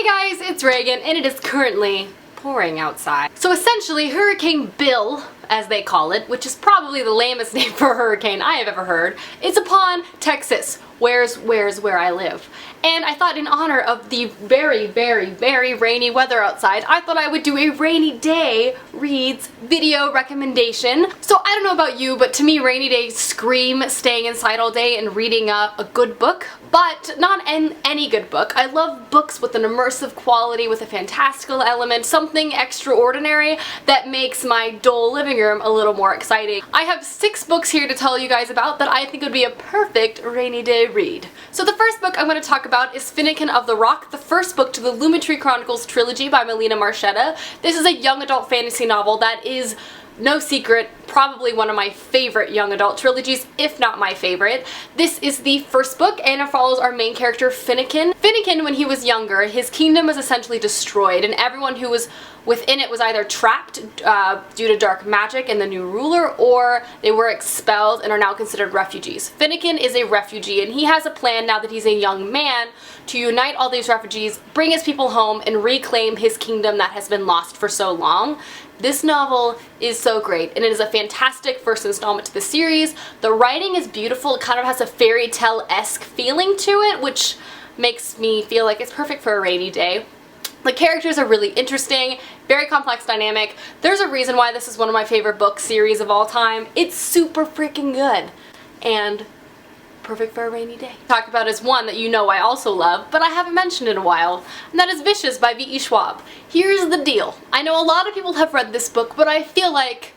Hey guys, it's Reagan, and it is currently pouring outside. So essentially, Hurricane Bill, as they call it, which is probably the lamest name for a hurricane I have ever heard, is upon Texas, where's where I live. And I thought in honor of the very rainy weather outside, I thought I would do a rainy day reads video recommendation. So I don't know about you, but to me rainy days scream staying inside all day and reading a good book. But not any good book. I love books with an immersive quality, with a fantastical element, something extraordinary that makes my dull living room a little more exciting. I have 6 books here to tell you guys about that I think would be a perfect rainy day read. So the first book I'm going to talk about is Finnegan of the Rock, the first book to the Lumetri Chronicles trilogy by Melina Marchetta. This is a young adult fantasy novel that is, no secret, probably one of my favorite young adult trilogies, if not my favorite. This is the first book, and it follows our main character, Finnegan. Finnegan, when he was younger, his kingdom was essentially destroyed, and everyone who was within it was either trapped due to dark magic and the new ruler, or they were expelled and are now considered refugees. Finnegan is a refugee, and he has a plan now that he's a young man to unite all these refugees, bring his people home, and reclaim his kingdom that has been lost for so long. This novel is so great, and it is a fantastic first installment to the series. The writing is beautiful. It kind of has a fairy tale-esque feeling to it, which makes me feel like it's perfect for a rainy day. The characters are really interesting, very complex dynamic. There's a reason why this is one of my favorite book series of all time. It's super freaking good, and perfect for a rainy day. Talk about is one that you know I also love, but I haven't mentioned in a while, and that is Vicious by V.E. Schwab. Here's the deal. I know a lot of people have read this book, but I feel like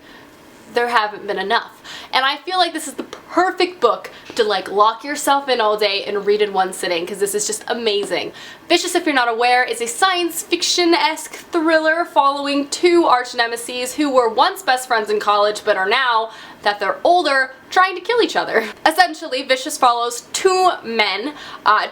there haven't been enough. And I feel like this is the perfect book to like lock yourself in all day and read in one sitting, because this is just amazing. Vicious, if you're not aware, is a science fiction-esque thriller following 2 arch nemeses who were once best friends in college but are now, that they're older, trying to kill each other. Essentially, Vicious follows 2 men,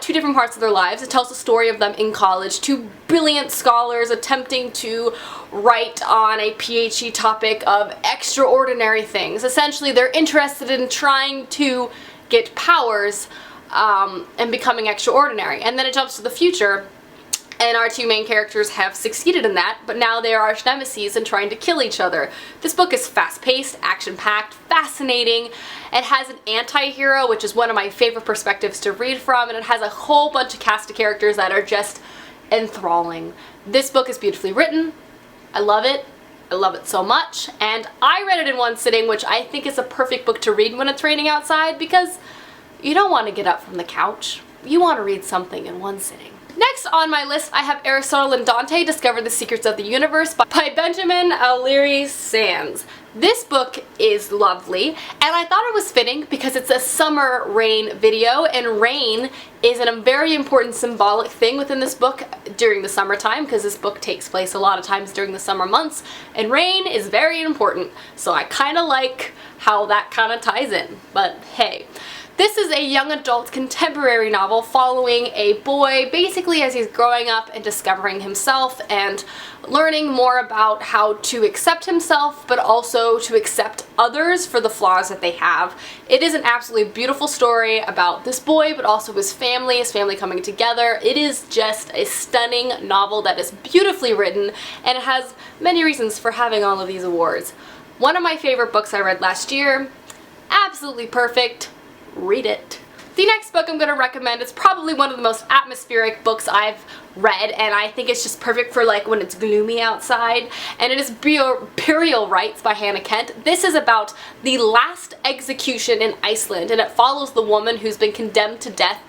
2 different parts of their lives. It tells the story of them in college, 2 brilliant scholars attempting to write on a PhD topic of extraordinary things. Essentially, they're interested in trying to get powers and becoming extraordinary. And then it jumps to the future, and our 2 main characters have succeeded in that, but now they are arch nemeses and trying to kill each other. This book is fast-paced, action-packed, fascinating. It has an anti-hero, which is one of my favorite perspectives to read from, and it has a whole bunch of cast of characters that are just enthralling. This book is beautifully written. I love it. I love it so much, and I read it in one sitting, which I think is a perfect book to read when it's raining outside, because you don't want to get up from the couch. You want to read something in one sitting. Next on my list, I have Aristotle and Dante, Discover the Secrets of the Universe by Benjamin O'Leary Sands. This book is lovely, and I thought it was fitting because it's a summer rain video, and rain is a very important symbolic thing within this book during the summertime, because this book takes place a lot of times during the summer months, and rain is very important, so I kind of like how that kind of ties in, but hey. This is a young adult contemporary novel following a boy basically as he's growing up and discovering himself and learning more about how to accept himself, but also to accept others for the flaws that they have. It is an absolutely beautiful story about this boy, but also his family coming together. It is just a stunning novel that is beautifully written, and it has many reasons for having all of these awards. One of my favorite books I read last year. Absolutely perfect. Read it. The next book I'm going to recommend is probably one of the most atmospheric books I've read, and I think it's just perfect for like when it's gloomy outside, and it is Burial Rites by Hannah Kent. This is about the last execution in Iceland, and it follows the woman who's been condemned to death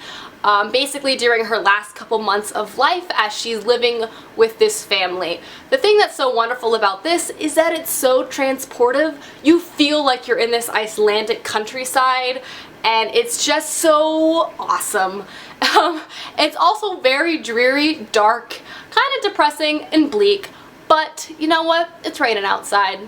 basically during her last couple months of life as she's living with this family. The thing that's so wonderful about this is that it's so transportive. You feel like you're in this Icelandic countryside, and it's just so awesome. It's also very dreary, dark, kind of depressing and bleak, but you know what? It's raining outside.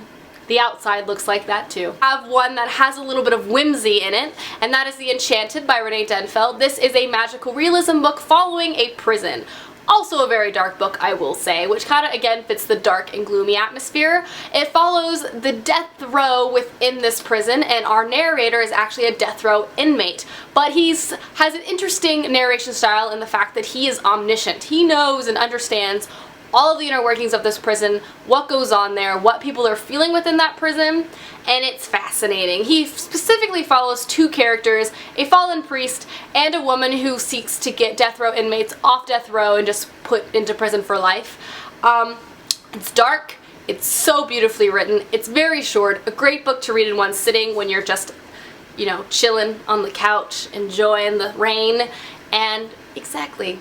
The outside looks like that too. I have one that has a little bit of whimsy in it, and that is The Enchanted by Renee Denfeld. This is a magical realism book following a prison. Also a very dark book, I will say, which kind of, again, fits the dark and gloomy atmosphere. It follows the death row within this prison, and our narrator is actually a death row inmate. But has an interesting narration style in the fact that he is omniscient. He knows and understands all of the inner workings of this prison, what goes on there, what people are feeling within that prison, and it's fascinating. He specifically follows two characters, a fallen priest and a woman who seeks to get death row inmates off death row and just put into prison for life. It's dark, it's so beautifully written, it's very short, a great book to read in one sitting when you're just, you know, chilling on the couch, enjoying the rain, and exactly,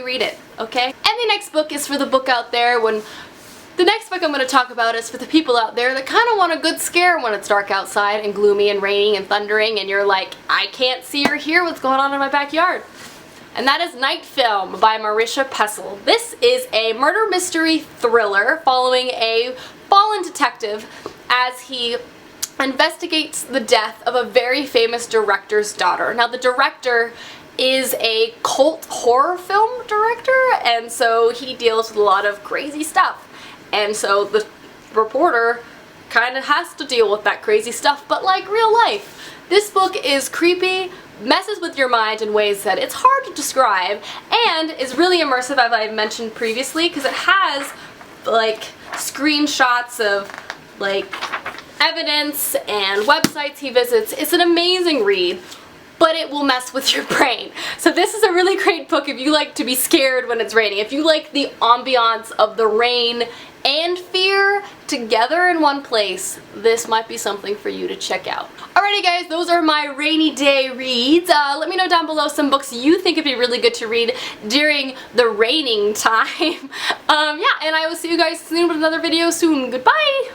read it, okay? And the next book is for the book out there the next book I'm going to talk about is for the people out there that kind of want a good scare when it's dark outside and gloomy and raining and thundering and you're like, I can't see or hear what's going on in my backyard. And that is Night Film by Marisha Pessl. This is a murder mystery thriller following a fallen detective as he investigates the death of a very famous director's daughter. Now, the director is a cult horror film director, and so he deals with a lot of crazy stuff. And so the reporter kind of has to deal with that crazy stuff, but like real life. This book is creepy, messes with your mind in ways that it's hard to describe, and is really immersive, as I mentioned previously, because it has like screenshots of like evidence and websites he visits. It's an amazing read, but it will mess with your brain. So this is a really great book if you like to be scared when it's raining. If you like the ambiance of the rain and fear together in one place, this might be something for you to check out. Alrighty guys, those are my rainy day reads. Let me know down below some books you think would be really good to read during the raining time. Yeah, and I will see you guys soon with another video soon. Goodbye!